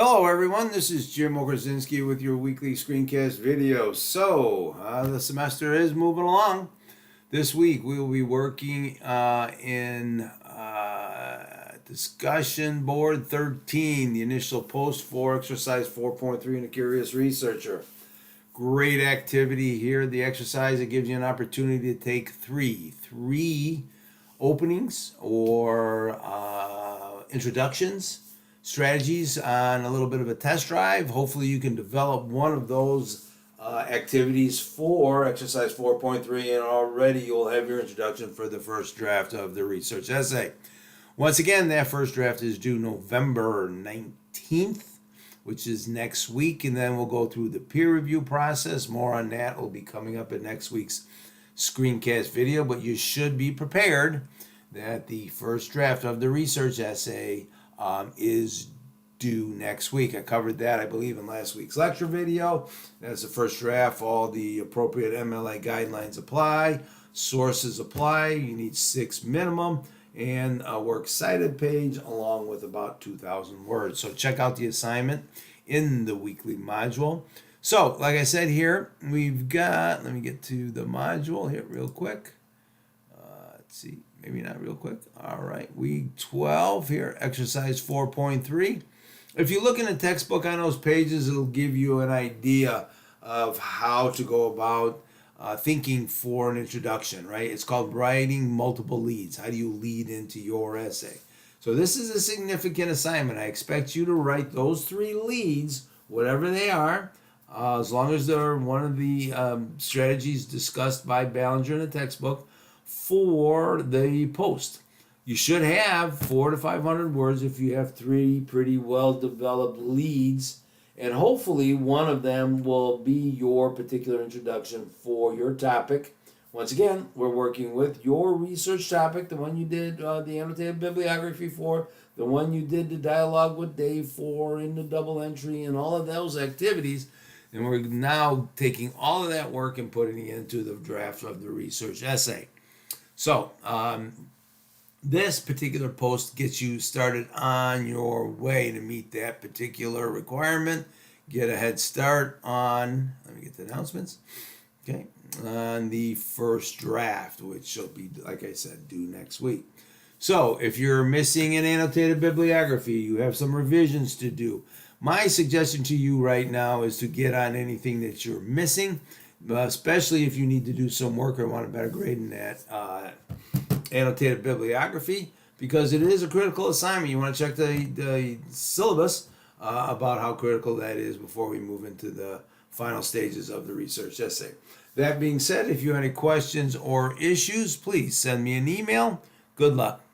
Hello everyone, this is Jim Okerzinski with your weekly screencast video. The semester is moving along. This week we will be working in discussion board 13, the initial post for exercise 4.3 in a curious researcher. Great activity here. The exercise, it gives you an opportunity to take three openings or introductions, strategies on a little bit of a test drive. Hopefully you can develop one of those activities for exercise 4.3, and already you'll have your introduction for the first draft of the research essay. Once again, that first draft is due November 19th, which is next week, and then we'll go through the peer review process. More on that will be coming up in next week's screencast video, but you should be prepared that the first draft of the research essay is due next week. I covered that, I believe, in last week's lecture video. That's the first draft. All the appropriate MLA guidelines apply. Sources apply. You need 6 minimum. And a works cited page along with about 2,000 words. So check out the assignment in the weekly module. So, like I said here, we've got, let me get to the module here real quick. Let's see. Maybe not real quick. All right, week 12 here, exercise 4.3. If you look in the textbook on those pages, it'll give you an idea of how to go about thinking for an introduction, right? It's called writing multiple leads. How do you lead into your essay? So this is a significant assignment. I expect you to write those 3 leads, whatever they are, as long as they're one of the strategies discussed by Ballinger in the textbook, for the post. You should have 400 to 500 words if you have 3 pretty well developed leads, and hopefully one of them will be your particular introduction for your topic. Once again, we're working with your research topic, the one you did the annotated bibliography for, the one you did the dialogue with Dave for in the double entry, and all of those activities. And we're now taking all of that work and putting it into the draft of the research essay. So, this particular post gets you started on your way to meet that particular requirement. Get a head start on, let me get the announcements, okay, on the first draft, which will be, like I said, due next week. So, if you're missing an annotated bibliography, you have some revisions to do. My suggestion to you right now is to get on anything that you're missing, especially if you need to do some work or want a better grade in that annotated bibliography, because it is a critical assignment. You want to check the syllabus about how critical that is before we move into the final stages of the research essay. That being said, if you have any questions or issues, please send me an email. Good luck.